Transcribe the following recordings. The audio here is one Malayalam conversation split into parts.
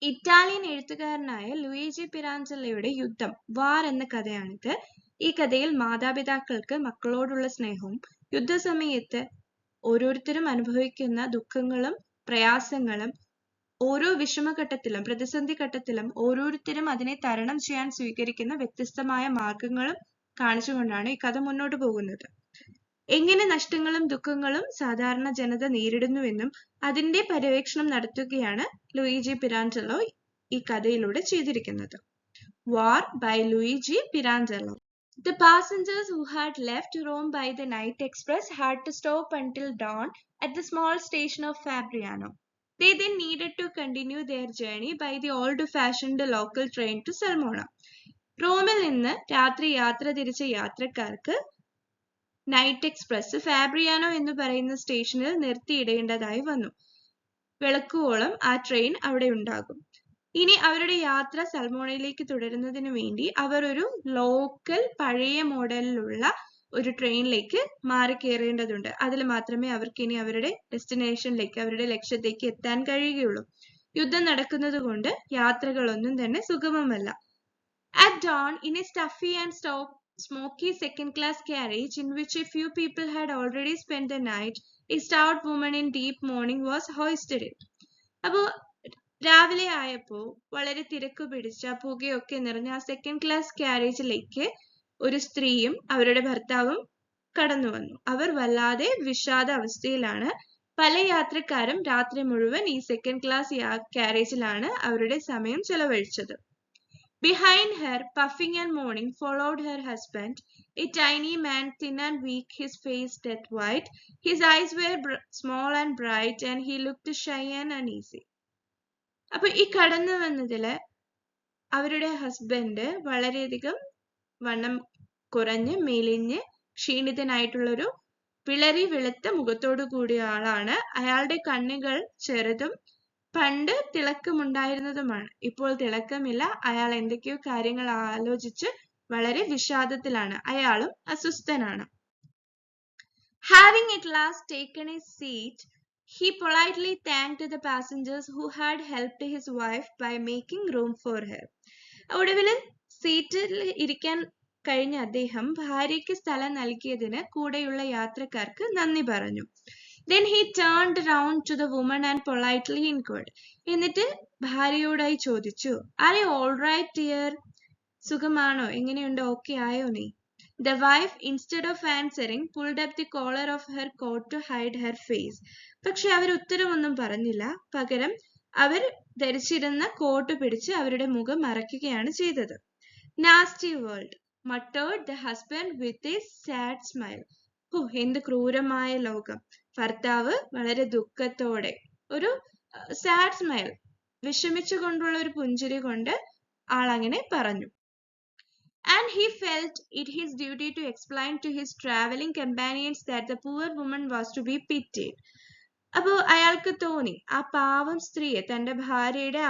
ഇറ്റാലിയൻ എഴുത്തുകാരനായ ലൂയിജി പിരാഞ്ചെല്ലയുടെ യുദ്ധം വാർ എന്ന കഥയാണിത്. ഈ കഥയിൽ മാതാപിതാക്കൾക്ക് മക്കളോടുള്ള സ്നേഹവും യുദ്ധസമയത്ത് ഓരോരുത്തരും അനുഭവിക്കുന്ന ദുഃഖങ്ങളും പ്രയാസങ്ങളും ഓരോ വിഷമഘട്ടത്തിലും പ്രതിസന്ധി ഘട്ടത്തിലും ഓരോരുത്തരും അതിനെ തരണം ചെയ്യാൻ സ്വീകരിക്കുന്ന വ്യത്യസ്തമായ മാർഗങ്ങളും കാണിച്ചുകൊണ്ടാണ് ഈ കഥ മുന്നോട്ട് പോകുന്നത്. എങ്ങനെ നഷ്ടങ്ങളും ദുഃഖങ്ങളും സാധാരണ ജനത നേരിടുന്നുവെന്നും അതിന്റെ പര്യവേക്ഷണം നടത്തുകയാണ് ലൂയിജി പിരാഞ്ചെല്ലോ ഈ കഥയിലൂടെ ചെയ്തിരിക്കുന്നത്. War by Luigi Pirandello. The passengers who had left Rome by the night express had to stop until dawn at the small station of Fabriano. They then needed to continue their journey by the old-fashioned local train to Salmona. റോമിൽ നിന്ന് രാത്രി യാത്ര തിരിച്ച യാത്രക്കാർക്ക് നൈറ്റ് എക്സ്പ്രസ് ഫാബ്രിയാനോ എന്ന് പറയുന്ന സ്റ്റേഷനിൽ നിർത്തിയിടേണ്ടതായി വന്നു. വെളുക്കുവോളം ആ ട്രെയിൻ അവിടെ ഉണ്ടാകും. ഇനി അവരുടെ യാത്ര സൽമോണയിലേക്ക് തുടരുന്നതിന് വേണ്ടി അവർ ഒരു ലോക്കൽ പഴയ മോഡലിലുള്ള ഒരു ട്രെയിനിലേക്ക് മാറി കയറേണ്ടതുണ്ട്. അതിൽ മാത്രമേ അവർക്ക് ഇനി അവരുടെ ഡെസ്റ്റിനേഷനിലേക്ക് അവരുടെ ലക്ഷ്യത്തേക്ക് എത്താൻ കഴിയുകയുള്ളൂ. യുദ്ധം നടക്കുന്നത് കൊണ്ട് യാത്രകളൊന്നും തന്നെ സുഗമമല്ല. At dawn, in a stuffy and smoky second-class carriage in which a few people had already spent the night, a stout woman in deep mourning was hoisted in. അപ്പോൾ രാവിലെ ആയപ്പോൾ വളരെ തിരക്ക് പിടിച്ച പുകയൊക്കെ നിറഞ്ഞ ആ സെക്കൻഡ് ക്ലാസ് ക്യാരേജിലേക്ക് ഒരു സ്ത്രീയും അവരുടെ ഭർത്താവും കടന്നു വന്നു. അവർ വല്ലാതെ വിഷാദ അവസ്ഥയിലാണ്. പല യാത്രക്കാരും രാത്രി മുഴുവൻ ഈ സെക്കൻഡ് ക്ലാസ് ക്യാരേജിലാണ് അവരുടെ സമയം ചെലവഴിച്ചത്. Behind her, puffing and mourning, followed her husband, a tiny man, thin and weak, his face death white. His eyes were small and bright, and he looked shy and uneasy. അപ്പോൾ ഈ കടന്നു വന്നതില് അവരുടെ ഹസ്ബൻഡ് വളരെയധികം വണ്ണം കുറഞ്ഞ് മെലിഞ്ഞ് ക്ഷീണിതനായിട്ടുള്ളൊരു വിളറി വെളുത്ത മുഖത്തോടു കൂടിയ ആളാണ്. അയാളുടെ കണ്ണുകൾ ചെറുതും പണ്ട് തിളക്കമുണ്ടായിരുന്നതുമാണ്. ഇപ്പോൾ തിളക്കമില്ല. അയാൾ എന്തൊക്കെയോ കാര്യങ്ങൾ ആലോചിച്ച് വളരെ വിഷാദത്തിലാണ്. അയാളും അസ്വസ്ഥനാണ്. Having at last taken his seat, he politely thanked the passengers who had helped his wife by making room for her. ഒടുവിൽ സീറ്റിൽ ഇരിക്കാൻ കഴിഞ്ഞ അദ്ദേഹം ഭാര്യയ്ക്ക് സ്ഥലം നൽകിയതിന് കൂടെയുള്ള യാത്രക്കാർക്ക് നന്ദി പറഞ്ഞു. Then he turned round to the woman and politely inquired. എന്നിട്ട് ഭാര്യയോടായി ചോദിച്ചു, Are you all right, dear? സുഖമാണോ? എങ്ങനെയുണ്ട്? ഓക്കെ ആയോ നീ? The wife, instead of answering, pulled up the collar of her coat to hide her face. പക്ഷെ അവർ ഉത്തരവൊന്നും പറഞ്ഞില്ല. പകരം അവർ ധരിച്ചിരുന്ന കോട്ട് പിടിച്ച് അവരുടെ മുഖം മറയ്ക്കുകയാണ് ചെയ്തത്. Nasty world, muttered the husband with a sad smile. എന്ത് ക്രൂരമായ ലോകം. ഭർത്താവ് വളരെ ദുഃഖത്തോടെ ഒരു സാഡ് സ്മൈൽ വിഷമിച്ചുകൊണ്ടുള്ള ഒരു പുഞ്ചിരി കൊണ്ട് ആളങ്ങനെ പറഞ്ഞു. And he felt it his duty to explain to his traveling companions that the poor woman was to be pitied. അപ്പോൾ അയാൾക്ക് തോന്നി ആ പാവം സ്ത്രീയെ തന്റെ ഭാര്യയുടെ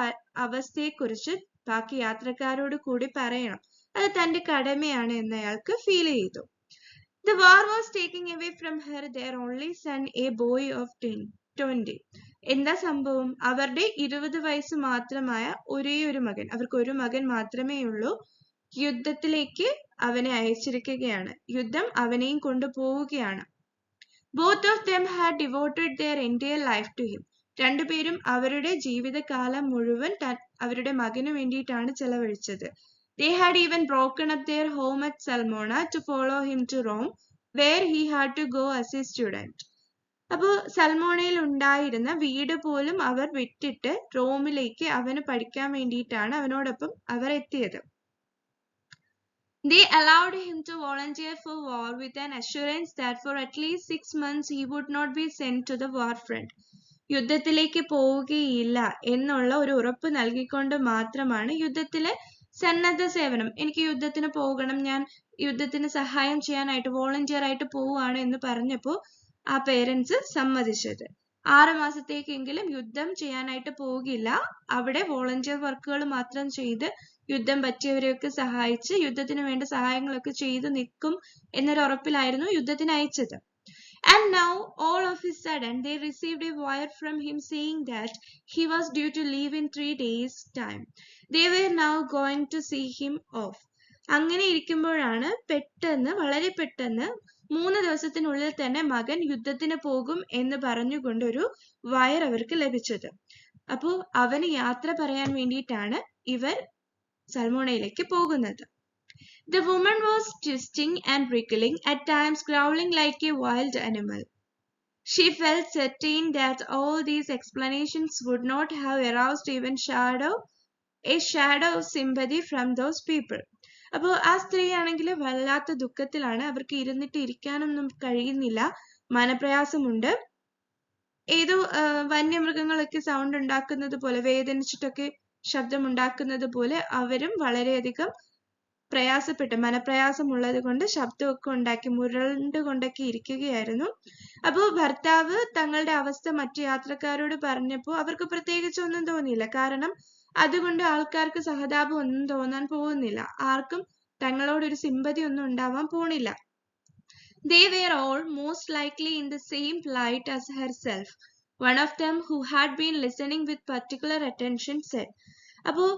അവസ്ഥയെക്കുറിച്ച് ബാക്കി യാത്രക്കാരോട് കൂടി പറയണം. അത് തന്റെ കടമയാണ് എന്ന് അയാൾക്ക് ഫീൽ ചെയ്തു. The war was taking away from her their only son, a boy of 20. എന്താ സംഭവം? അവരുടെ 20 വയസ്സ് മാത്രമായ ഒരേ ഒരു മകൻ, അവർക്ക് ഒരു മകൻ മാത്രമേ ഉള്ളൂ, യുദ്ധത്തിലേക്ക് അവനെ അയച്ചിരിക്കുകയാണ്. യുദ്ധം അവനെയും കൊണ്ടുപോവുകയാണ്. Both of them had devoted their entire life to him. രണ്ടുപേരും അവരുടെ ജീവിതകാലം മുഴുവൻ അവരുടെ മകനു വേണ്ടിയിട്ടാണ് ചെലവഴിച്ചത്. They had even broken up their home at Salmona to follow him to Rome, where he had to go as a student. അപ്പോൾ സൽമോണയിൽ ഉണ്ടായിരുന്ന വീട് പോലും അവർ വിട്ടിട്ട് റോമിലേക്ക് അവന് പഠിക്കാൻ വേണ്ടിയിട്ടാണ് അവനോടൊപ്പം അവർ എത്തിയത്. They allowed him to volunteer for war with an assurance that for at least 6 months he would not be sent to the war front. യുദ്ധത്തിലേക്ക് പോവുകയില്ല എന്നുള്ള ഒരു ഉറപ്പ് നൽകിക്കൊണ്ട് മാത്രമാണ് യുദ്ധത്തിലെ സന്നദ്ധ സേവനം, എനിക്ക് യുദ്ധത്തിന് പോകണം, ഞാൻ യുദ്ധത്തിന് സഹായം ചെയ്യാനായിട്ട് വോളണ്ടിയർ ആയിട്ട് പോവുകയാണ് എന്ന് പറഞ്ഞപ്പോൾ ആ പേരൻസ് സമ്മതിച്ചത്. 6 മാസത്തേക്കെങ്കിലും യുദ്ധം ചെയ്യാനായിട്ട് പോകില്ല, അവിടെ വോളണ്ടിയർ വർക്കുകൾ മാത്രം ചെയ്ത് യുദ്ധം പറ്റിയവരെയൊക്കെ സഹായിച്ച് യുദ്ധത്തിന് വേണ്ട സഹായങ്ങളൊക്കെ ചെയ്തു നിൽക്കും എന്നൊരു ഉറപ്പിലായിരുന്നു യുദ്ധത്തിന് അയച്ചത്. And now, all of a sudden, they received a wire from him saying that he was due to leave in 3 days' time. They were now going to see him off. അങ്ങനെ ഇരിക്കുമ്പോഴാണ് പെട്ടെന്ന്, വളരെ പെട്ടെന്ന് 3 ദിവസത്തിനുള്ളിൽ തന്നെ മകൻ യുദ്ധത്തിന് പോകും എന്ന് പറഞ്ഞുകൊണ്ടൊരു വയർ അവർക്ക് ലഭിച്ചത്. അപ്പോൾ അവന് യാത്ര പറയാൻ വേണ്ടിയിട്ടാണ് ഇവർ സൽമോണയിലേക്ക് പോകുന്നത്. The woman was twisting and wriggling, at times growling like a wild animal. She felt certain that all these explanations would not have aroused even a shadow of sympathy from those people. അപ്പോൾ ആ സ്ത്രീ ആണെങ്കിൽ വല്ലാത്ത ദുഃഖത്തിലാണ്. അവർക്ക് ഇരുന്നിട്ട് ഇരിക്കാനൊന്നും കഴിയുന്നില്ല, മനപ്രയാസമുണ്ട്. ഏതോ വന്യമൃഗങ്ങളൊക്കെ സൗണ്ട് ഉണ്ടാക്കുന്നത് പോലെ, വേദനിച്ചിട്ടൊക്കെ ശബ്ദം ഉണ്ടാക്കുന്നത് പോലെ അവരും വളരെയധികം പ്രയാസപ്പെട്ട്, മനപ്രയാസമുള്ളത് കൊണ്ട് ശബ്ദമൊക്കെ ഉണ്ടാക്കി മുരണ്ടുകൊണ്ടൊക്കെ ഇരിക്കുകയായിരുന്നു. അപ്പോൾ ഭർത്താവ് തങ്ങളുടെ അവസ്ഥ മറ്റു യാത്രക്കാരോട് പറഞ്ഞപ്പോൾ അവർക്ക് പ്രത്യേകിച്ച് ഒന്നും തോന്നിയില്ല. കാരണം അതുകൊണ്ട് ആൾക്കാർക്ക് സഹതാപം ഒന്നും തോന്നാൻ പോകുന്നില്ല, ആർക്കും തങ്ങളോടൊരു സിമ്പതി ഒന്നും ഉണ്ടാവാൻ പോണില്ല. They were all most likely in the same plight as herself. One of them, who had been listening with particular attention, said. അപ്പോൾ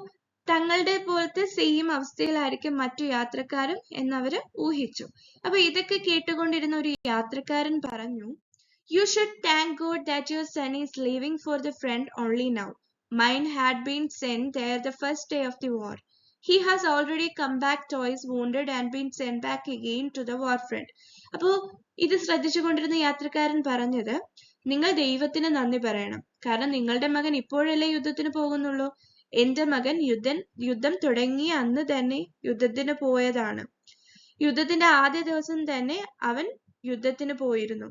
തങ്ങളുടെ പോലത്തെ സെയിം അവസ്ഥയിലായിരിക്കും മറ്റു യാത്രക്കാരും എന്നവര് ഊഹിച്ചു. അപ്പൊ ഇതൊക്കെ കേട്ടുകൊണ്ടിരുന്ന ഒരു യാത്രക്കാരൻ പറഞ്ഞു, You should thank God that your son is leaving for the front only now. Mine had been sent there the first day of the war. He has already come back twice wounded and been sent back again to the war front. അപ്പോൾ ഇത് ശ്രദ്ധിച്ചുകൊണ്ടിരുന്ന യാത്രക്കാരൻ പറഞ്ഞത്, നിങ്ങൾ ദൈവത്തിന് നന്ദി പറയണം, കാരണം നിങ്ങളുടെ മകൻ ഇപ്പോഴല്ലേ യുദ്ധത്തിന് പോകുന്നുള്ളൂ. എന്റെ മകൻ യുദ്ധം തുടങ്ങിയ അന്ന് തന്നെ യുദ്ധത്തിന് പോയതാണ്. യുദ്ധത്തിന്റെ ആദ്യ ദിവസം തന്നെ അവൻ യുദ്ധത്തിന് പോയിരുന്നു.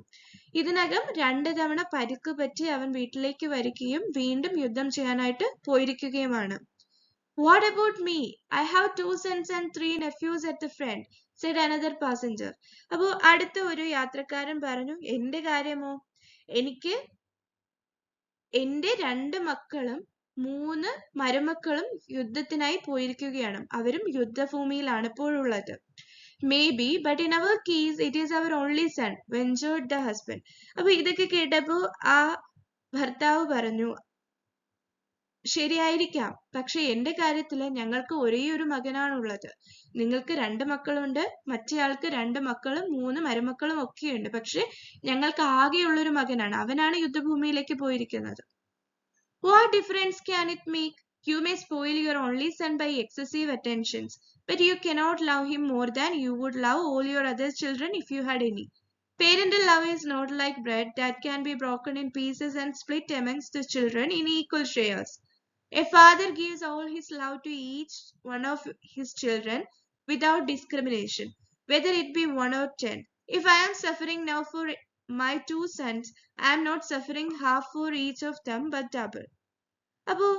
ഇതിനകം 2 തവണ പരിക്ക് പറ്റി അവൻ വീട്ടിലേക്ക് വരികയും വീണ്ടും യുദ്ധം ചെയ്യാനായിട്ട് പോയിരിക്കുകയുമാണ്. What about me? I have 2 sons and 3 nephews at the front, said another passenger. അപ്പോൾ അടുത്ത ഒരു യാത്രക്കാരൻ പറഞ്ഞു, എന്റെ കാര്യമോ? എനിക്ക് എന്റെ 2 മക്കളും 3 മരുമക്കളും യുദ്ധത്തിനായി പോയിരിക്കുകയാണ്. അവരും യുദ്ധഭൂമിയിലാണ് ഇപ്പോഴുള്ളത്. Maybe, but in our case, it is our only son, ventured the husband. അപ്പൊ ഇതൊക്കെ കേട്ടപ്പോ ആ ഭർത്താവ് പറഞ്ഞു, ശരിയായിരിക്കാം, പക്ഷെ എന്റെ കാര്യത്തില് ഞങ്ങൾക്ക് ഒരേ ഒരു മകനാണുള്ളത്. നിങ്ങൾക്ക് 2 മക്കളുണ്ട്, മറ്റേയാൾക്ക് 2 മക്കളും 3 മരുമക്കളും ഒക്കെയുണ്ട്. പക്ഷെ ഞങ്ങൾക്ക് ആകെയുള്ളൊരു മകനാണ്, അവനാണ് യുദ്ധഭൂമിയിലേക്ക് പോയിരിക്കുന്നത്. What difference can it make? You may spoil your only son by excessive attentions, but you cannot love him more than you would love all your other children if you had any. Parental love is not like bread that can be broken in pieces and split amongst the children in equal shares. A father gives all his love to each one of his children without discrimination, whether it be 1 or 10. If I am suffering now for my 2 sons, I am not suffering half for each of them but double. അപ്പോ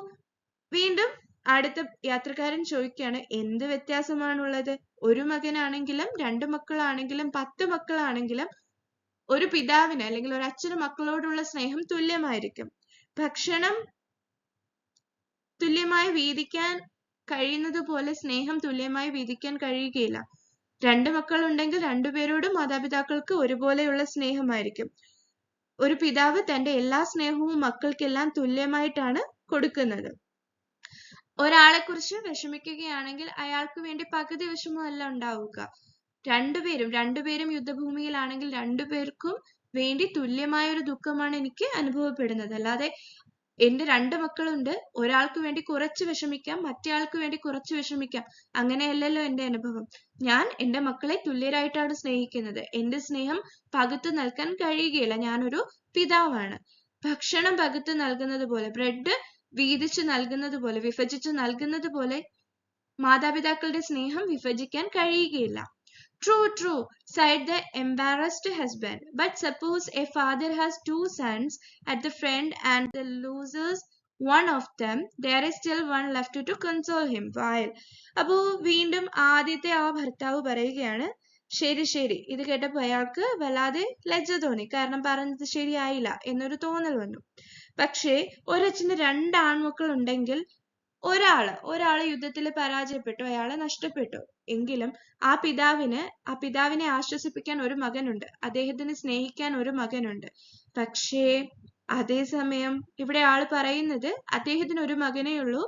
വീണ്ടും അടുത്ത യാത്രക്കാരൻ ചോദിക്കുകയാണ്, എന്ത് വ്യത്യാസമാണുള്ളത്? ഒരു മകനാണെങ്കിലും 2 മക്കളാണെങ്കിലും 10 മക്കളാണെങ്കിലും ഒരു പിതാവിന് അല്ലെങ്കിൽ ഒരു അച്ഛന് മക്കളോടുള്ള സ്നേഹം തുല്യമായിരിക്കും. ഭക്ഷണം തുല്യമായി വീതിക്കാൻ കഴിയുന്നത് പോലെ സ്നേഹം തുല്യമായി വീതിക്കാൻ കഴിയുകയില്ല. 2 മക്കളുണ്ടെങ്കിൽ 2 പേരോടും മാതാപിതാക്കൾക്ക് ഒരുപോലെയുള്ള സ്നേഹമായിരിക്കും. ഒരു പിതാവ് തന്റെ എല്ലാ സ്നേഹവും മക്കൾക്കെല്ലാം തുല്യമായിട്ടാണ് കൊടുക്കുന്നത്. ഒരാളെ കുറിച്ച് വിഷമിക്കുകയാണെങ്കിൽ അയാൾക്ക് വേണ്ടി പകുതി വിഷമമല്ല ഉണ്ടാവുക. 2 പേരും യുദ്ധഭൂമിയിലാണെങ്കിൽ 2 പേർക്കും വേണ്ടി തുല്യമായ ഒരു ദുഃഖമാണ് എനിക്ക് അനുഭവപ്പെടുന്നത്. അല്ലാതെ എന്റെ 2 മക്കളുണ്ട്, ഒരാൾക്ക് വേണ്ടി കുറച്ച് വിഷമിക്കാം, മറ്റേയാൾക്ക് വേണ്ടി കുറച്ച് വിഷമിക്കാം, അങ്ങനെയല്ലല്ലോ എന്റെ അനുഭവം. ഞാൻ എന്റെ മക്കളെ തുല്യരായിട്ടാണ് സ്നേഹിക്കുന്നത്. എന്റെ സ്നേഹം പകുത്തു നൽകാൻ കഴിയുകയില്ല, ഞാനൊരു പിതാവാണ്. ഭക്ഷണം പകുത്തു നൽകുന്നത് പോലെ, ബ്രെഡ് വീതിച്ചു നൽകുന്നത് പോലെ, വിഭജിച്ചു നൽകുന്നത് പോലെ മാതാപിതാക്കളുടെ സ്നേഹം വിഭജിക്കാൻ കഴിയുകയില്ല. True, true, sighed the embarrassed husband. But suppose a father has 2 sons at the front and loses one of them, there is still one left to console him. While അപ്പോ വീണ്ടും ആദ്യത്തെ ആ ഭർത്താവ് പറയുകയാണ്, ശരി ശരി. ഇത് കേട്ടപ്പോൾ അയാൾക്ക് വല്ലാതെ ലജ്ജ തോന്നി, കാരണം പറഞ്ഞത് ശരിയായില്ല എന്നൊരു തോന്നൽ വന്നു. പക്ഷേ ഒരച്ഛന് 2 ആൺമക്കൾ ഉണ്ടെങ്കിൽ ഒരാള് യുദ്ധത്തിൽ പരാജയപ്പെട്ടു, അയാളെ നഷ്ടപ്പെട്ടു. എങ്കിലും ആ പിതാവിനെ ആശ്വസിപ്പിക്കാൻ ഒരു മകനുണ്ട്, അദ്ദേഹത്തിന് സ്നേഹിക്കാൻ ഒരു മകനുണ്ട്. പക്ഷേ അതേസമയം ഇവിടെ ആള് പറയുന്നത് അദ്ദേഹത്തിന് ഒരു മകനേ ഉള്ളൂ,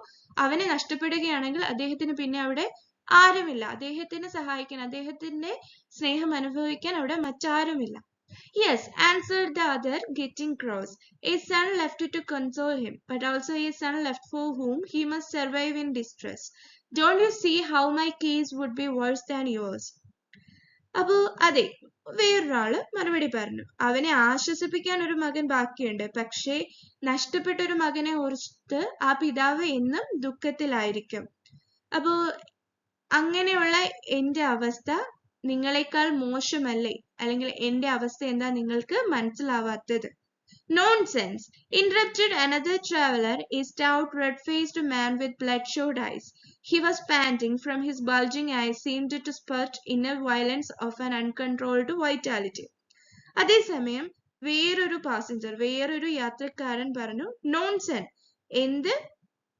അവനെ നഷ്ടപ്പെടുകയാണെങ്കിൽ അദ്ദേഹത്തിന് പിന്നെ അവിടെ ആരുമില്ല, അദ്ദേഹത്തിനെ സഹായിക്കാൻ, അദ്ദേഹത്തിന്റെ സ്നേഹം അനുഭവിക്കാൻ അവിടെ മറ്റാരുമില്ല. Yes, answered the other, getting cross. A son left to console him, but also a son left for whom he must survive in distress. Don't you see how my case would be worse than yours? അപ്പോ അതെ, വേറൊരാള് മറുപടി പറഞ്ഞു, അവനെ ആശ്വസിപ്പിക്കാൻ ഒരു മകൻ ബാക്കിയുണ്ട്, പക്ഷേ നഷ്ടപ്പെട്ട ഒരു മകനെ ഓർത്ത് ആ പിതാവ് എന്നും ദുഃഖത്തിലായിരിക്കും. അപ്പോ അങ്ങനെയുള്ള എന്റെ അവസ്ഥ നിങ്ങളെക്കാൾ മോശമല്ലേ, അല്ലെങ്കിൽ എന്റെ അവസ്ഥ എന്താ നിങ്ങൾക്ക് മനസ്സിലാവാത്തത്? Nonsense, interrupted another traveler, a stout, red-faced man with bloodshot eyes. He was panting, from his bulging eyes seemed to spurt inner violence of an uncontrolled vitality. അതേസമയം വേറൊരു യാത്രക്കാരൻ പറഞ്ഞു, നോൺസെൻ, എന്ത്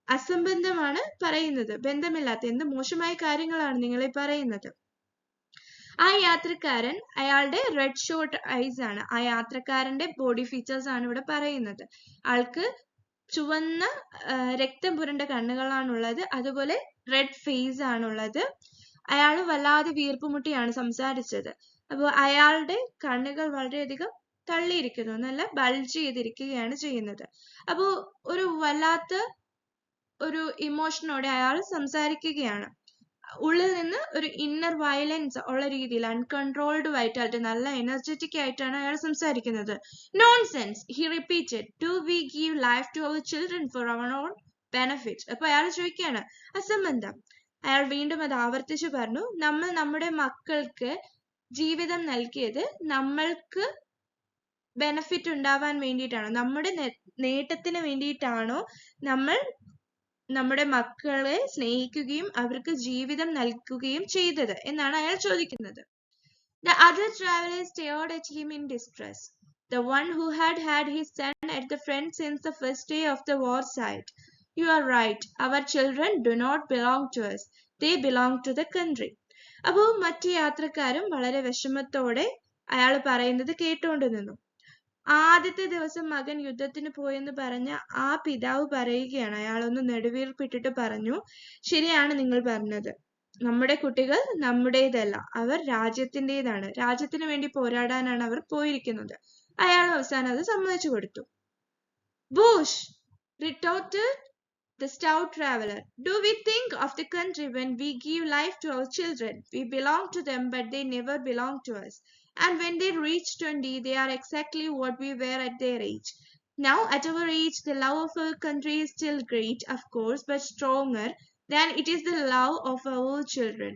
അസംബന്ധമാണ് പറയുന്നത്, ബന്ധമില്ലാത്ത എന്ത് മോശമായ കാര്യങ്ങളാണ് നിങ്ങളെ പറയുന്നത്. ആ യാത്രക്കാരൻ, അയാളുടെ റെഡ് ഷോട്ട് ഐസ് ആണ്, ആ യാത്രക്കാരന്റെ ബോഡി ഫീച്ചേഴ്സ് ആണ് ഇവിടെ പറയുന്നത്. ആൾക്ക് ചുവന്ന രക്തം പുരണ്ട കണ്ണുകളാണുള്ളത്, അതുപോലെ റെഡ് ഫേസ് ആണുള്ളത്. അയാൾ വല്ലാതെ വീർപ്പുമുട്ടിയാണ് സംസാരിച്ചത്. അപ്പോൾ അയാളുടെ കണ്ണുകൾ വളരെയധികം തള്ളിയിരിക്കുന്നു, നല്ല ബൾജ് ചെയ്തിരിക്കുകയാണ് ചെയ്യുന്നത്. അപ്പോൾ ഒരു വല്ലാത്ത ഒരു ഇമോഷനോടെ അയാൾ സംസാരിക്കുകയാണ്. ഉള്ളിൽ നിന്ന് ഒരു ഇന്നർ വയലൻസ് ഉള്ള രീതിയിൽ, അൺകൺട്രോൾഡ് വൈറ്റാലിറ്റി, നല്ല എനർജറ്റിക് ആയിട്ടാണ് അയാൾ സംസാരിക്കുന്നത്. Nonsense, he repeated, do we give life to our children for our own benefit. അപ്പൊ അയാൾ ചോദിക്കുകയാണ്, അസംബന്ധം. അയാൾ വീണ്ടും അത് ആവർത്തിച്ചു പറഞ്ഞു, നമ്മൾ നമ്മുടെ മക്കൾക്ക് ജീവിതം നൽകിയത് നമ്മൾക്ക് ബെനഫിറ്റ് ഉണ്ടാവാൻ വേണ്ടിയിട്ടാണോ, നമ്മുടെ നേട്ടത്തിന് വേണ്ടിയിട്ടാണോ നമ്മൾ നമ്മുടെ മക്കളെ സ്നേഹിക്കുകയും അവർക്ക് ജീവിതം നൽകുകയും ചെയ്തത് എന്നാണ് അയാൾ ചോദിക്കുന്നത്. The other traveler stared at him in distress. The one who had had his son at the front since the first day of the war sighed. You are right. Our children do not belong to us. They belong to the country. അപ്പോൾ മറ്റു യാത്രക്കാരും വളരെ വിഷമത്തോടെ അയാൾ പറയുന്നത് കേട്ടുകൊണ്ട് നിന്നു. ആദ്യത്തെ ദിവസം മകൻ യുദ്ധത്തിന് പോയെന്ന് പറഞ്ഞ ആ പിതാവ് പറയുകയാണ്, അയാളൊന്ന് നെടുവീർപ്പിട്ടിട്ട് പറഞ്ഞു, ശരിയാണ് നിങ്ങൾ പറഞ്ഞത്, നമ്മുടെ കുട്ടികൾ നമ്മുടേതല്ല, അവർ രാജ്യത്തിൻ്റെതാണ്, രാജ്യത്തിന് വേണ്ടി പോരാടാനാണ് അവർ പോയിരിക്കുന്നത്. അയാൾ അവസാനം അത് സമ്മതിച്ചു കൊടുത്തു. Bush, retorted the stout traveler, do we think of the country when we give life to our children? We belong to them, but they never belong to us. And when they reach 20, they are exactly what we were at their age. Now, at our age, the love of our country is still great, of course, but stronger than it is the love of our children.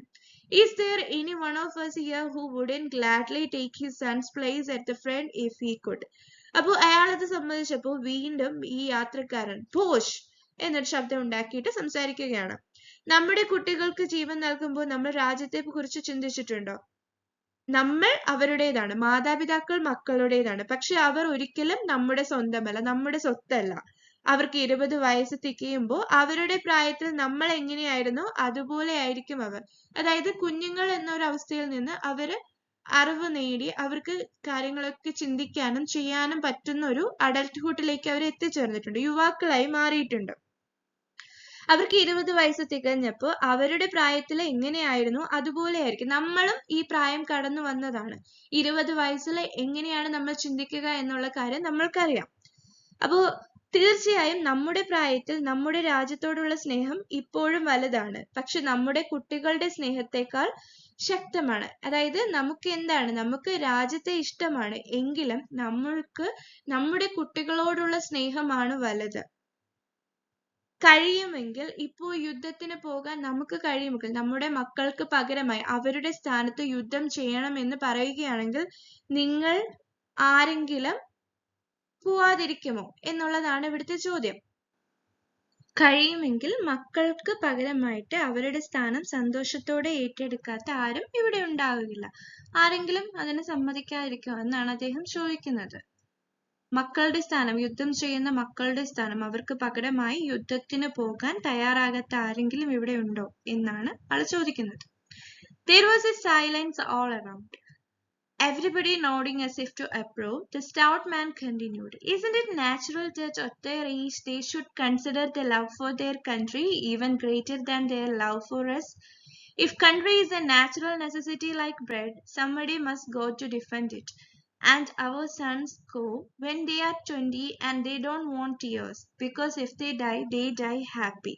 Is there any one of us here who wouldn't gladly take his son's place at the front if he could? അപ്പോൾ അയാളത് സമ്മതിച്ചപ്പോൾ വീണ്ടും ഈ യാത്രക്കാരൻ പോഷ് എന്നൊരു ശബ്ദം ഉണ്ടാക്കിയിട്ട് സംസാരിക്കുകയാണ്. നമ്മുടെ കുട്ടികൾക്ക് ജീവൻ നൽകുമ്പോൾ നമ്മൾ രാജ്യത്തെ കുറിച്ച് ചിന്തിച്ചിട്ടുണ്ടോ? നമ്മൾ അവരുടേതാണ്, മാതാപിതാക്കൾ മക്കളുടേതാണ്, പക്ഷെ അവർ ഒരിക്കലും നമ്മുടെ സ്വന്തമല്ല, നമ്മുടെ സ്വത്തല്ല. അവർക്ക് 20 വയസ്സ് തികയുമ്പോൾ അവരുടെ പ്രായത്തിൽ നമ്മൾ എങ്ങനെയായിരുന്നോ അതുപോലെ ആയിരിക്കും അവർ. അതായത് കുഞ്ഞുങ്ങൾ എന്നൊരവസ്ഥയിൽ നിന്ന് അവര് അറിവ് നേടി അവർക്ക് കാര്യങ്ങളൊക്കെ ചിന്തിക്കാനും ചെയ്യാനും പറ്റുന്ന ഒരു അഡൽട്ട്ഹുഡിലേക്ക് അവർ എത്തിച്ചേർന്നിട്ടുണ്ട്, യുവാക്കളായി മാറിയിട്ടുണ്ട്. അവർക്ക് 20 വയസ്സ് തികഞ്ഞപ്പോൾ അവരുടെ പ്രായത്തിൽ എങ്ങനെയായിരുന്നു അതുപോലെ ആയിരിക്കും. നമ്മളും ഈ പ്രായം കടന്നു വന്നതാണ്. 20 വയസ്സിൽ എങ്ങനെയാണ് നമ്മൾ ചിന്തിക്കുക എന്നുള്ള കാര്യം നമ്മൾക്കറിയാം. അപ്പോൾ തീർച്ചയായും നമ്മുടെ പ്രായത്തിൽ നമ്മുടെ രാജ്യത്തോടുള്ള സ്നേഹം ഇപ്പോഴും വലുതാണ്, പക്ഷെ നമ്മുടെ കുട്ടികളുടെ സ്നേഹത്തെക്കാൾ ശക്തമാണ്. അതായത് നമുക്ക് രാജ്യത്തെ ഇഷ്ടമാണ്, എങ്കിലും നമ്മൾക്ക് നമ്മുടെ കുട്ടികളോടുള്ള സ്നേഹമാണ് വലുത്. കഴിയുമെങ്കിൽ ഇപ്പോൾ യുദ്ധത്തിന് പോകാൻ നമുക്ക് കഴിയുമെങ്കിൽ നമ്മുടെ മക്കൾക്ക് പകരമായി അവരുടെ സ്ഥാനത്ത് യുദ്ധം ചെയ്യണമെന്ന് പറയുകയാണെങ്കിൽ നിങ്ങൾ ആരെങ്കിലും പോവാതിരിക്കുമോ എന്നുള്ളതാണ് ഇവിടുത്തെ ചോദ്യം. കഴിയുമെങ്കിൽ മക്കൾക്ക് പകരമായിട്ട് അവരുടെ സ്ഥാനം സന്തോഷത്തോടെ ഏറ്റെടുക്കാത്ത ആരും ഇവിടെ ഉണ്ടാവില്ല. ആരെങ്കിലും അതിന് സമ്മതിക്കാതിരിക്കുമോ എന്നാണ് അദ്ദേഹം ചോദിക്കുന്നത്. മക്കളുടെ സ്ഥാനം, യുദ്ധം ചെയ്യുന്ന മക്കളുടെ സ്ഥാനം, അവർക്ക് പകരമായി യുദ്ധത്തിന് പോകാൻ തയ്യാറാകാത്ത ആരെങ്കിലും ഇവിടെ ഉണ്ടോ എന്നാണ് ആൾ ചോദിക്കുന്നത്. There was a silence all around. Everybody nodding as if to approve. The stout man continued, "Isn't it natural that at their age they should consider their love for their country even greater than their love for us? If country is a natural necessity like bread, somebody must go to defend it. And our sons go when they are 20 and they don't want tears, because if they die happy."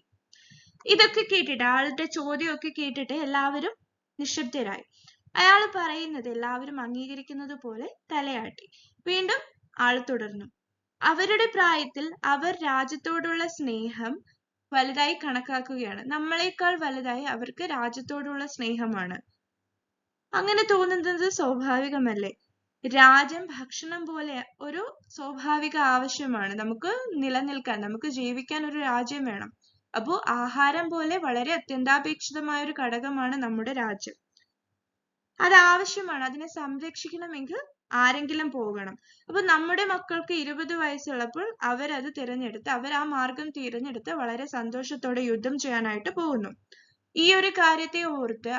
ഇതൊക്കെ കേട്ടിട്ട്, ആളുടെ ചോദ്യമൊക്കെ കേട്ടിട്ട് എല്ലാവരും നിശബ്ദരായി. അയാൾ പറയുന്നത് എല്ലാവരും അംഗീകരിക്കുന്നത് പോലെ തലയാട്ടി. വീണ്ടും ആൾ തുടർന്നു, "അവരുടെ പ്രായത്തിൽ അവർ രാജ്യത്തോടുള്ള സ്നേഹം വലുതായി കണക്കാക്കുകയാണ്. നമ്മളെക്കാൾ വലുതായി അവർക്ക് രാജ്യത്തോടുള്ള സ്നേഹമാണ്. അങ്ങനെ തോന്നുന്നത് സ്വാഭാവികമല്ലേ? രാജ്യം ഭക്ഷണം പോലെ ഒരു സ്വാഭാവിക ആവശ്യമാണ്. നമുക്ക് നിലനിൽക്കാൻ, നമുക്ക് ജീവിക്കാൻ ഒരു രാജ്യം വേണം. അപ്പോ ആഹാരം പോലെ വളരെ അത്യന്താപേക്ഷിതമായ ഒരു ഘടകമാണ് നമ്മുടെ രാജ്യം. അത് ആവശ്യമാണ്. അതിനെ സംരക്ഷിക്കണമെങ്കിൽ ആരെങ്കിലും പോകണം. അപ്പൊ നമ്മുടെ മക്കൾക്ക് 20 വയസ്സുള്ളപ്പോൾ അവരത് തിരഞ്ഞെടുത്ത്, അവർ ആ മാർഗം തിരഞ്ഞെടുത്ത് വളരെ സന്തോഷത്തോടെ യുദ്ധം ചെയ്യാനായിട്ട് പോകുന്നു. ഈ ഒരു കാര്യത്തെ ഓർത്ത്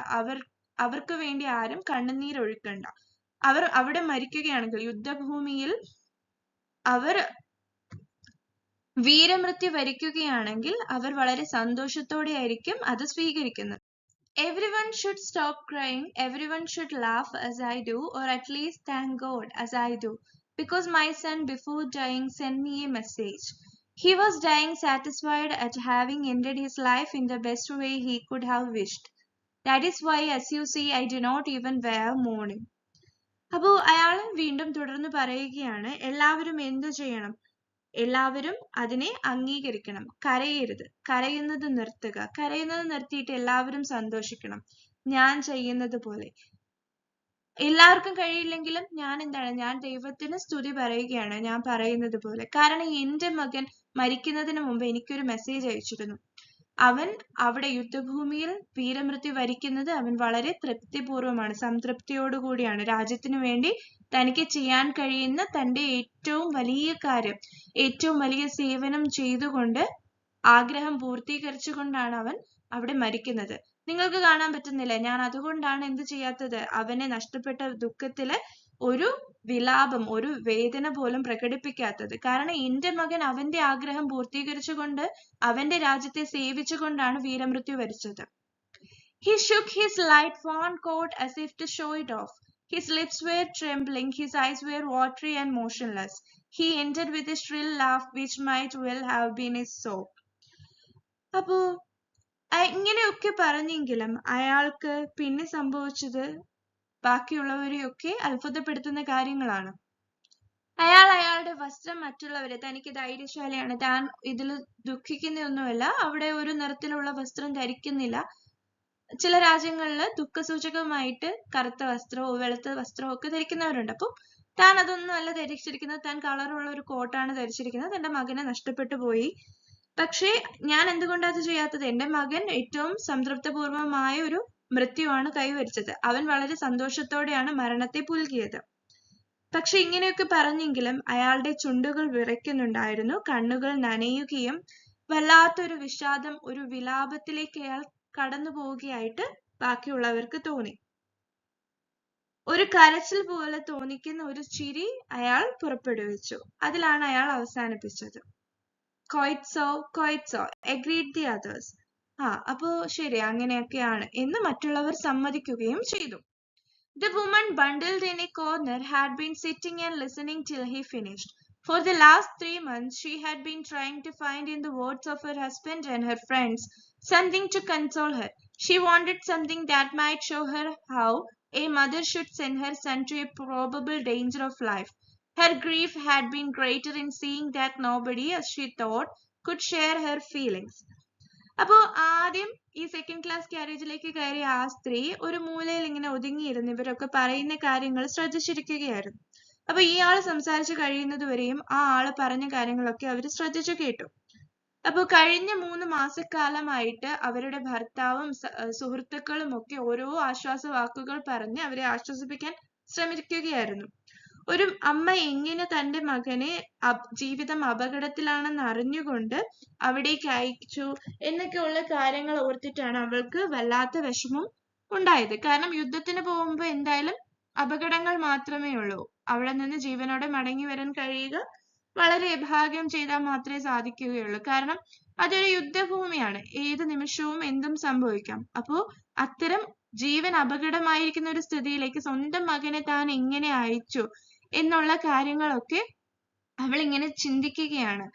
അവർക്ക് വേണ്ടി ആരും കണ്ണുനീരൊഴുക്കണ്ട. അവർ അവിടെ മരിക്കുകയാണെങ്കിൽ, യുദ്ധഭൂമിയിൽ അവർ വീരമൃത്യു വരിക്കുകയാണെങ്കിൽ അവർ വളരെ സന്തോഷത്തോടെ ആയിരിക്കും അത് സ്വീകരിക്കുന്നത്. Everyone should stop crying. Everyone should laugh as I do, or at least thank God as I do, because my son before dying sent me a message. He was dying satisfied at having ended his life in the best way he could have wished. That is why, as you see, I do not even wear mourning. അപ്പോൾ അയാൾ വീണ്ടും തുടർന്ന് പറയുകയാണ്, എല്ലാവരും എന്തു ചെയ്യണം? എല്ലാവരും അതിനെ അംഗീകരിക്കണം. കരയരുത്. കരയുന്നത് നിർത്തുക. കരയുന്നത് നിർത്തിയിട്ട് എല്ലാവരും സന്തോഷിക്കണം. ഞാൻ ചെയ്യുന്നത് പോലെ. എല്ലാവർക്കും കഴിയില്ലെങ്കിലും ഞാൻ ദൈവത്തിന് സ്തുതി പറയുകയാണ്, ഞാൻ പറയുന്നത് പോലെ. കാരണം എന്റെ മകൻ മരിക്കുന്നതിന് മുമ്പ് എനിക്കൊരു മെസ്സേജ് അയച്ചിരുന്നു. അവൻ അവിടെ യുദ്ധഭൂമിയിൽ വീരമൃത്യു വരിക്കുന്നത് അവൻ വളരെ തൃപ്തിപൂർവമാണ്, സംതൃപ്തിയോടുകൂടിയാണ്. രാജ്യത്തിനു വേണ്ടി തനിക്ക് ചെയ്യാൻ കഴിയുന്ന തന്റെ ഏറ്റവും വലിയ കാര്യം, ഏറ്റവും വലിയ സേവനം ചെയ്തുകൊണ്ട് ആഗ്രഹം പൂർത്തീകരിച്ചുകൊണ്ടാണ് അവൻ അവിടെ മരിക്കുന്നത്. നിങ്ങൾക്ക് കാണാൻ പറ്റുന്നില്ല, ഞാൻ അതുകൊണ്ടാണ് എന്ത് ചെയ്യാത്തത്, അവനെ നഷ്ടപ്പെട്ട ദുഃഖത്തില് ഒരു വിലാപം, ഒരു വേദന പോലും പ്രകടിപ്പിക്കാത്തത്. കാരണം എന്റെ മകൻ അവന്റെ ആഗ്രഹം പൂർത്തീകരിച്ചുകൊണ്ട് അവന്റെ രാജ്യത്തെ സേവിച്ചുകൊണ്ടാണ് വീരമൃത്യു വരിച്ചത്. He shook his light fawn coat as if to show it off. His lips were trembling, his eyes were watery and motionless. He ended with a shrill laugh which might well have been his sob. അപ്പോ ഇങ്ങനെയൊക്കെ പറഞ്ഞെങ്കിലും അയാൾക്ക് പിന്നെ സംഭവിച്ചത് ബാക്കിയുള്ളവരെയൊക്കെ അത്ഭുതപ്പെടുത്തുന്ന കാര്യങ്ങളാണ്. അയാളുടെ വസ്ത്രം മറ്റുള്ളവരെ, തനിക്ക് ധൈര്യശാലിയാണ്, താൻ ഇതിൽ ദുഃഖിക്കുന്നൊന്നുമല്ല, അവിടെ ഒരു നിറത്തിലുള്ള വസ്ത്രം ധരിക്കുന്നില്ല. ചില രാജ്യങ്ങളിൽ ദുഃഖസൂചകമായിട്ട് കറുത്ത വസ്ത്രമോ വെളുത്ത വസ്ത്രമോ ഒക്കെ ധരിക്കുന്നവരുണ്ട്. അപ്പൊ താൻ അതൊന്നും അല്ല ധരിച്ചിരിക്കുന്നത്, താൻ കളറുള്ള ഒരു കോട്ടാണ് ധരിച്ചിരിക്കുന്നത്. തന്റെ മകനെ നഷ്ടപ്പെട്ടു പോയി. പക്ഷേ ഞാൻ എന്തുകൊണ്ടാണ് അത് ചെയ്യാത്തത്? എന്റെ മകൻ ഏറ്റവും സംതൃപ്തപൂർവമായ ഒരു മൃത്യുവാണ് കൈവരിച്ചത്. അവൻ വളരെ സന്തോഷത്തോടെയാണ് മരണത്തെ പുൽകിയത്. പക്ഷെ ഇങ്ങനെയൊക്കെ പറഞ്ഞെങ്കിലും അയാളുടെ ചുണ്ടുകൾ വിറയ്ക്കുന്നുണ്ടായിരുന്നു, കണ്ണുകൾ നനയുകയും വല്ലാത്തൊരു വിഷാദം, ഒരു വിലാപത്തിലേക്ക് അയാൾ കടന്നു പോവുകയായിട്ട് ബാക്കിയുള്ളവർക്ക് തോന്നി. ഒരു കരച്ചിൽ പോലെ തോന്നിക്കുന്ന ഒരു ചിരി അയാൾ പുറപ്പെടുവിച്ചു. അതിലാണ് അയാൾ അവസാനിപ്പിച്ചത്. Quite so, quite so, agreed the others. അപ്പോ ശരി, അങ്ങനെയൊക്കെയാണ് എന്ന് മറ്റുള്ളവർ സമ്മതിക്കുകയും ചെയ്തു. The woman bundled in a corner had been sitting and listening till he finished. For the last 3 months she had been trying to find in the words of her husband and her friends something to console her. She wanted something that might show her how a mother should send her son to a probable danger of life. Her grief had been greater in seeing that nobody, as she thought, could share her feelings. അപ്പോ ആദ്യം ഈ സെക്കൻഡ് ക്ലാസ് ക്യാരേജിലേക്ക് കയറിയ ആ സ്ത്രീ ഒരു മൂലയിൽ ഇങ്ങനെ ഒതുങ്ങിയിരുന്നു. ഇവരൊക്കെ പറയുന്ന കാര്യങ്ങൾ ശ്രദ്ധിച്ചിരിക്കുകയായിരുന്നു. അപ്പൊ ഈ ആള് സംസാരിച്ചു കഴിയുന്നത് വരെയും ആ ആള് പറഞ്ഞ കാര്യങ്ങളൊക്കെ അവര് ശ്രദ്ധിച്ചു കേട്ടു. അപ്പൊ കഴിഞ്ഞ 3 മാസക്കാലമായിട്ട് അവരുടെ ഭർത്താവും സുഹൃത്തുക്കളും ഒക്കെ ഓരോ ആശ്വാസ വാക്കുകൾ പറഞ്ഞ് അവരെ ആശ്വസിപ്പിക്കാൻ ശ്രമിക്കുകയായിരുന്നു. ഒരു അമ്മ എങ്ങനെ തന്റെ മകനെ ജീവിതം അപകടത്തിലാണെന്ന് അറിഞ്ഞുകൊണ്ട് അവിടേക്ക് അയച്ചു എന്നൊക്കെയുള്ള കാര്യങ്ങൾ ഓർത്തിട്ടാണ് അവൾക്ക് വല്ലാത്ത വിഷമം ഉണ്ടായത്. കാരണം യുദ്ധത്തിന് പോകുമ്പോൾ എന്തായാലും അപകടങ്ങൾ മാത്രമേ ഉള്ളൂ. അവിടെ നിന്ന് ജീവനോടെ മടങ്ങി വരാൻ കഴിയുക വളരെ ഭാഗ്യം ചെയ്താൽ മാത്രമേ സാധിക്കുകയുള്ളൂ. കാരണം അതൊരു യുദ്ധഭൂമിയാണ്, ഏത് നിമിഷവും എന്തും സംഭവിക്കാം. അപ്പോ അത്തരം ജീവൻ അപകടമായിരിക്കുന്ന ഒരു സ്ഥിതിയിലേക്ക് സ്വന്തം മകനെ താൻ എങ്ങനെ അയച്ചു എന്നുള്ള കാര്യങ്ങളൊക്കെ അവൾ ഇങ്ങനെ ചിന്തിക്കുകയാണ്.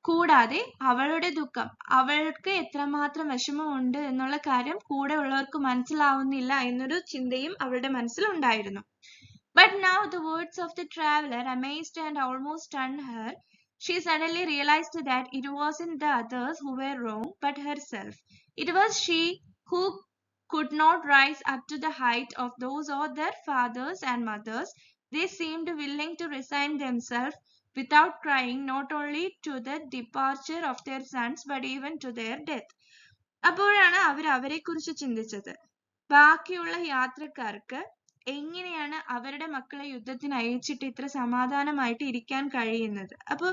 കൂടാതെ അവളുടെ ദുഃഖം, അവൾക്ക് എത്രമാത്രം വിഷമമുണ്ട് എന്നുള്ള കാര്യം കൂടെ ഉള്ളവർക്ക് മനസ്സിലാവുന്നില്ല എന്നൊരു ചിന്തയും അവളുടെ മനസ്സിൽ ഉണ്ടായിരുന്നു. But now the words of the traveler amazed and almost stunned her. She suddenly realized that it wasn't the others who were wrong, but herself. It was she who could not rise up to the height of those other fathers and mothers. They seemed willing to resign themselves without crying, not only to the departure of their sons, but even to their death. അപ്പോഴാണ് അവരെ കുറിച്ച് ചിന്തിച്ചത്. ബാക്കിയുള്ള യാത്രക്കാർക്ക് എങ്ങനെയാണ് അവരുടെ മക്കളെ യുദ്ധത്തിന് അയച്ചിട്ട് ഇത്ര സമാധാനമായിട്ട് ഇരിക്കാൻ കഴിയുന്നത്? അപ്പൊ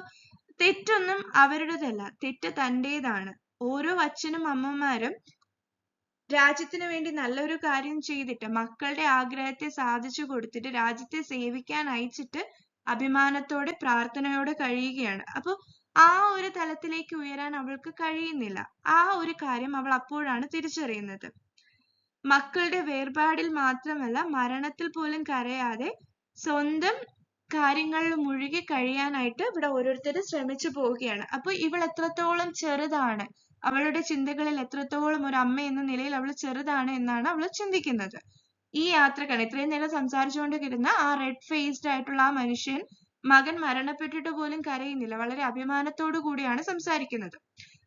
തെറ്റൊന്നും അവരുടേതല്ല, തെറ്റ് തന്റേതാണ്. ഓരോ അച്ഛനും അമ്മമാരും രാജ്യത്തിന് വേണ്ടി നല്ലൊരു കാര്യം ചെയ്തിട്ട് മക്കളുടെ ആഗ്രഹത്തെ സാധിച്ചു കൊടുത്തിട്ട് രാജ്യത്തെ സേവിക്കാൻ അയച്ചിട്ട് അഭിമാനത്തോടെ പ്രാർത്ഥനയോടെ കഴിയുകയാണ്. അപ്പൊ ആ ഒരു തലത്തിലേക്ക് ഉയരാൻ അവൾക്ക് കഴിയുന്നില്ല. ആ ഒരു കാര്യം അവൾ അപ്പോഴാണ് തിരിച്ചറിയുന്നത്. മക്കളുടെ വേർപാടിൽ മാത്രമല്ല, മരണത്തിൽ പോലും കരയാതെ സ്വന്തം കാര്യങ്ങളിൽ മുഴുകി കഴിയാനായിട്ട് ഇവിടെ ഓരോരുത്തരും ശ്രമിച്ചു പോവുകയാണ്. അപ്പൊ ഇവൾ എത്രത്തോളം ചെറുതാണ്, അവളുടെ ചിന്തകളിൽ എത്രത്തോളം ഒരു അമ്മ എന്ന നിലയിൽ അവൾ ചെറുതാണ് എന്നാണ് അവൾ ചിന്തിക്കുന്നത്. ഈ യാത്രക്കാണ് ഇത്രയും നേരം സംസാരിച്ചുകൊണ്ടിരുന്ന ആ റെഡ് ഫേസ്ഡ് ആയിട്ടുള്ള ആ മനുഷ്യൻ മകൻ മരണപ്പെട്ടിട്ട് പോലും കരയുന്നില്ല, വളരെ അഭിമാനത്തോടു കൂടിയാണ് സംസാരിക്കുന്നത്.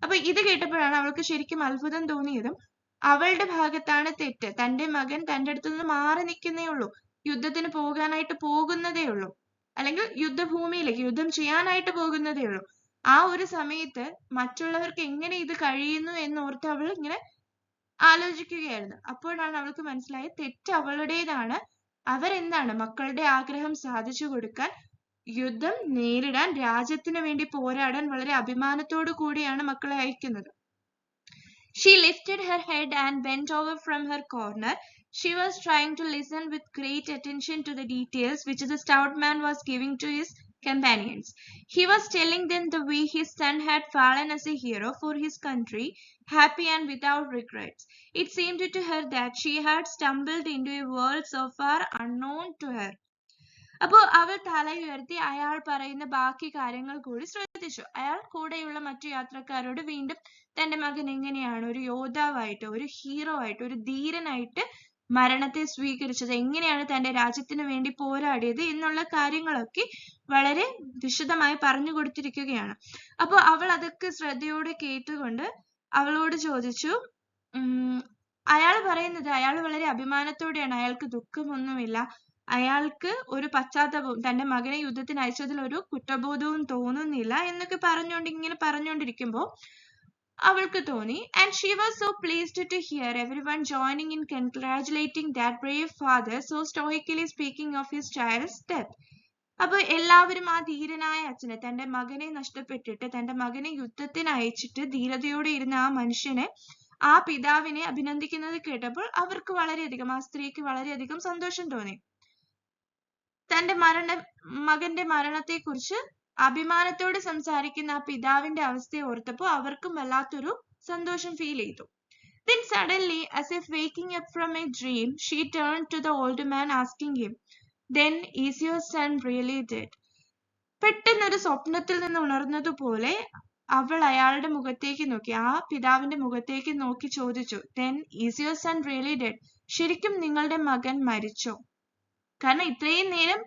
അപ്പൊ ഇത് കേട്ടപ്പോഴാണ് അവൾക്ക് ശരിക്കും അത്ഭുതം തോന്നിയതും അവളുടെ ഭാഗത്താണ് തെറ്റ്. തന്റെ മകൻ തന്റെ അടുത്ത് നിന്ന് മാറി നിൽക്കുന്നേ ഉള്ളൂ, യുദ്ധത്തിന് പോകാനായിട്ട് പോകുന്നതേ ഉള്ളൂ, അല്ലെങ്കിൽ യുദ്ധഭൂമിയിലേക്ക് യുദ്ധം ചെയ്യാനായിട്ട് പോകുന്നതേ ഉള്ളൂ. ആ ഒരു സമയത്ത് മറ്റുള്ളവർക്ക് എങ്ങനെ ഇത് കഴിയുന്നു എന്നോർത്ത് അവൾ ഇങ്ങനെ ആലോചിക്കുകയായിരുന്നു. അപ്പോഴാണ് അവൾക്ക് മനസ്സിലായത് തെറ്റ് അവളുടേതാണ്. അവരെന്താണ് മക്കളുടെ ആഗ്രഹം സാധിച്ചു കൊടുക്കാൻ, യുദ്ധം നേരിടാൻ, രാജ്യത്തിന് വേണ്ടി പോരാടാൻ വളരെ അഭിമാനത്തോടു കൂടിയാണ് മക്കളെ അയക്കുന്നത്. She lifted her head and bent over from her corner. She was trying to listen with great attention to the details which the stout man was giving to his companions. He was telling them the way his son had fallen as a hero for his country, happy and without regrets. It seemed to her that she had stumbled into a world so far unknown to her. അപ്പോൾ അവൾ തലയുയർത്തി അയാൾ പറയുന്ന ബാക്കി കാര്യങ്ങൾ കൂടി ശ്രദ്ധിച്ചു. അയാൾ കൂടെയുള്ള മറ്റു യാത്രക്കാരോട് വീണ്ടും തന്റെ മകൻ എങ്ങനെയാണ് ഒരു യോദ്ധാവായിട്ട്, ഒരു ഹീറോ ആയിട്ട്, ഒരു ധീരനായിട്ട് മരണത്തെ സ്വീകരിച്ചത്, എങ്ങനെയാണ് തന്റെ രാജ്യത്തിന് വേണ്ടി പോരാടിയത് എന്നുള്ള കാര്യങ്ങളൊക്കെ വളരെ വിശദമായി പറഞ്ഞു കൊടുത്തിരിക്കുകയാണ്. അപ്പോൾ അവൾ അതൊക്കെ ശ്രദ്ധയോടെ കേട്ടുകൊണ്ട് അവളോട് ചോദിച്ചു, അയാൾ പറയുന്നത്, അയാൾ വളരെ അഭിമാനത്തോടെയാണ്, അയാൾക്ക് ദുഃഖമൊന്നുമില്ല, അയാൾക്ക് ഒരു പശ്ചാത്താപവും തന്റെ മകനെ യുദ്ധത്തിന് അയച്ചതിൽ ഒരു കുറ്റബോധവും തോന്നുന്നില്ല എന്നൊക്കെ പറഞ്ഞുകൊണ്ടിരിക്കുമ്പോൾ അവൾക്ക് തോന്നി. And she was so pleased to hear everyone joining in congratulating that brave father so stoically speaking of his child's death. അപ്പൊ എല്ലാവരും ആ ധീരനായ അച്ഛനെ, തന്റെ മകനെ നഷ്ടപ്പെട്ടിട്ട് തന്റെ മകനെ യുദ്ധത്തിന് അയച്ചിട്ട് ധീരതയോടെ ഇരുന്ന ആ മനുഷ്യനെ, ആ പിതാവിനെ അഭിനന്ദിക്കുന്നത് കേട്ടപ്പോൾ അവർക്ക് വളരെയധികം, ആ സ്ത്രീക്ക് വളരെയധികം സന്തോഷം തോന്നി. തന്റെ മകന്റെ മരണത്തെ കുറിച്ച് അഭിമാനത്തോടെ സംസാരിക്കുന്ന ആ പിതാവിന്റെ അവസ്ഥയെ ഓർത്തപ്പോൾ അവർക്കും വല്ലാത്തൊരു സന്തോഷം ഫീൽ ചെയ്തു. Then suddenly, as if waking up from a dream, she turned to the old man asking him, "Then is your son really dead?" പെട്ടെന്നൊരു സ്വപ്നത്തിൽ നിന്ന് ഉണർന്നതുപോലെ അവൾ അയാളുടെ മുഖത്തേക്ക് നോക്കി, ആ പിതാവിന്റെ മുഖത്തേക്ക് നോക്കി ചോദിച്ചു, "Then is your son really dead?" ശരിക്കും നിങ്ങളുടെ മകൻ മരിച്ചോ? കാരണം ഇത്രയും നേരം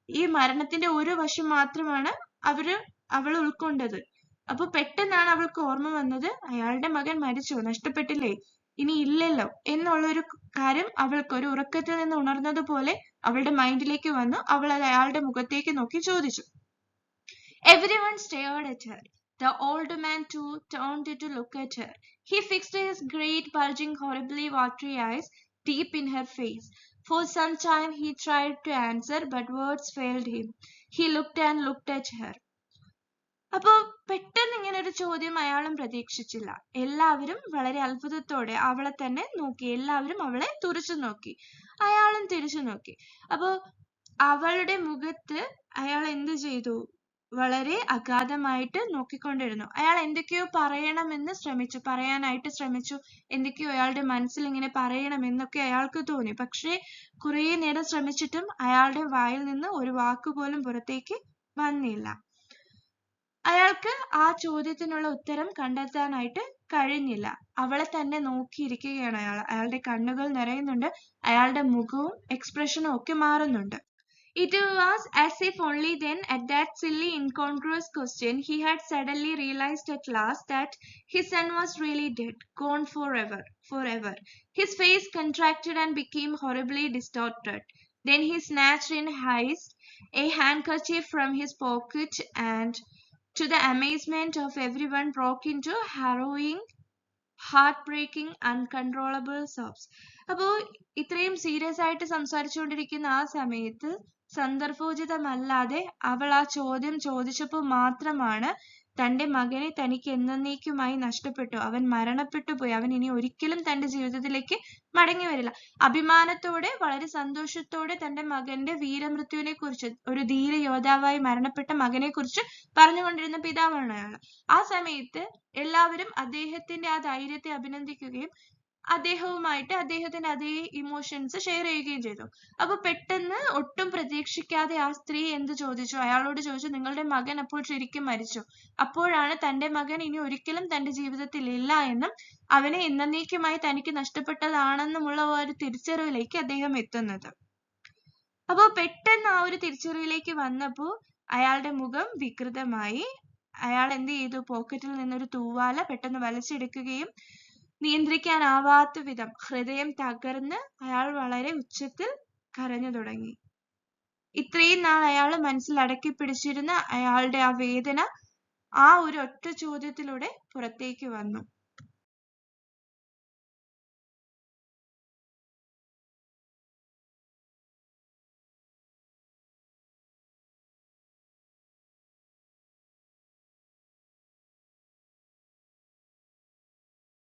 ഈ മരണത്തിന്റെ ഒരു വശം മാത്രമാണ് അവൾ ഉൾക്കൊണ്ടത്. അപ്പൊ പെട്ടെന്നാണ് അവൾക്ക് ഓർമ്മ വന്നത്, അയാളുടെ മകൻ മരിച്ചോ, നഷ്ടപ്പെട്ടില്ലേ, ഇനി ഇല്ലല്ലോ എന്നുള്ളൊരു കാര്യം അവൾക്ക് ഒരു ഉറക്കത്തിൽ നിന്ന് ഉണർന്നതുപോലെ അവളുടെ മൈൻഡിലേക്ക് വന്നു. അവൾ അത് അയാളുടെ മുഖത്തേക്ക് നോക്കി ചോദിച്ചു. Everyone stared at her. The old man too turned to look at her. He fixed his great bulging horribly watery eyes deep in her face. For some time he tried to answer, but words failed him. He looked and looked at her. അപ്പോ പെട്ടെന്ന് ഇങ്ങനെ ഒരു ചോദ്യം അയാളും പ്രതീക്ഷിച്ചില്ല. എല്ലാവരും വളരെ അത്ഭുതത്തോടെ അവളെ തന്നെ നോക്കി. എല്ലാവരും അവളെ തുറിച്ചു നോക്കി. അയാളും തിരിച്ചു നോക്കി. അപ്പോ അവളുടെ മുഖത്ത് അയാൾ എന്ത് ചെയ്തു? വളരെ അഗാധമായിട്ട് നോക്കിക്കൊണ്ടിരുന്നു. അയാൾ എന്തൊക്കെയോ പറയാനായിട്ട് ശ്രമിച്ചു. എന്തൊക്കെയോ അയാളുടെ മനസ്സിൽ ഇങ്ങനെ പറയണമെന്നൊക്കെ അയാൾക്ക് തോന്നി. പക്ഷേ കുറേ നേരം ശ്രമിച്ചിട്ടും അയാളുടെ വായിൽ നിന്ന് ഒരു വാക്ക് പോലും പുറത്തേക്ക് വന്നില്ല. അയാൾക്ക് ആ ചോദ്യത്തിനുള്ള ഉത്തരം കണ്ടെത്താനായിട്ട് കഴിഞ്ഞില്ല. അവളെ തന്നെ നോക്കിയിരിക്കുകയാണ് അയാൾ. അയാളുടെ കണ്ണുകൾ നിറയുന്നുണ്ട്. അയാളുടെ മുഖവും എക്സ്പ്രഷനും ഒക്കെ മാറുന്നുണ്ട്. It was as if only then, at that silly, incongruous question, he had suddenly realized at last that his son was really dead, gone forever. His face contracted and became horribly distorted. Then he snatched in haste a handkerchief from his pocket and, to the amazement of everyone, broke into harrowing, heartbreaking, uncontrollable sobs. അപ്പോൾ ഇത്രയും സീരിയസ് ആയിട്ട് സംസാരിച്ചുകൊണ്ടിരിക്കുന്ന ആ സമയത്ത് സന്ദർഭോചിതമല്ലാതെ അവൾ ആ ചോദ്യം ചോദിച്ചപ്പോൾ മാത്രമാണ് തന്റെ മകനെ തനിക്ക് എന്നേക്കുമായി നഷ്ടപ്പെട്ടു, അവൻ മരണപ്പെട്ടു പോയി, അവൻ ഇനി ഒരിക്കലും തന്റെ ജീവിതത്തിലേക്ക് മടങ്ങി വരില്ല. അഭിമാനത്തോടെ വളരെ സന്തോഷത്തോടെ തന്റെ മകന്റെ വീരമൃത്യുവിനെ കുറിച്ച്, ഒരു ധീര യോദ്ധാവായി മരണപ്പെട്ട മകനെ കുറിച്ച് പറഞ്ഞുകൊണ്ടിരുന്ന പിതാവാണ് അയാൾ. ആ സമയത്ത് എല്ലാവരും അദ്ദേഹത്തിന്റെ ആ ധൈര്യത്തെ അഭിനന്ദിക്കുകയും അദ്ദേഹവുമായിട്ട് അദ്ദേഹത്തിന്റെ അതേ ഇമോഷൻസ് ഷെയർ ചെയ്യുകയും ചെയ്തു. അപ്പൊ പെട്ടെന്ന് ഒട്ടും പ്രതീക്ഷിക്കാതെ ആ സ്ത്രീ എന്ത് ചോദിച്ചു? അയാളോട് ചോദിച്ചു, നിങ്ങളുടെ മകൻ അപ്പോൾ ശരിക്കും മരിച്ചു? അപ്പോഴാണ് തന്റെ മകൻ ഇനി ഒരിക്കലും തന്റെ ജീവിതത്തിൽ ഇല്ല എന്നും അവനെ എന്നേക്കുമായി തനിക്ക് നഷ്ടപ്പെട്ടതാണെന്നുമുള്ള ഒരു തിരിച്ചറിവിലേക്ക് അദ്ദേഹം എത്തുന്നത്. അപ്പൊ പെട്ടെന്ന് ആ ഒരു തിരിച്ചറിവിലേക്ക് വന്നപ്പോ അയാളുടെ മുഖം വികൃതമായി. അയാൾ എന്ത് ചെയ്തു? പോക്കറ്റിൽ നിന്നൊരു തൂവാല പെട്ടെന്ന് വലിച്ചെടുക്കുകയും നിയന്ത്രിക്കാനാവാത്ത വിധം ഹൃദയം തകർന്ന് അയാൾ വളരെ ഉച്ചത്തിൽ കരഞ്ഞു തുടങ്ങി. ഇത്രയും നാൾ അയാൾ മനസ്സിൽ അടക്കി പിടിച്ചിരുന്ന അയാളുടെ ആ വേദന ആ ഒരു ഒറ്റ ചോദ്യത്തിലൂടെ പുറത്തേക്ക് വന്നു.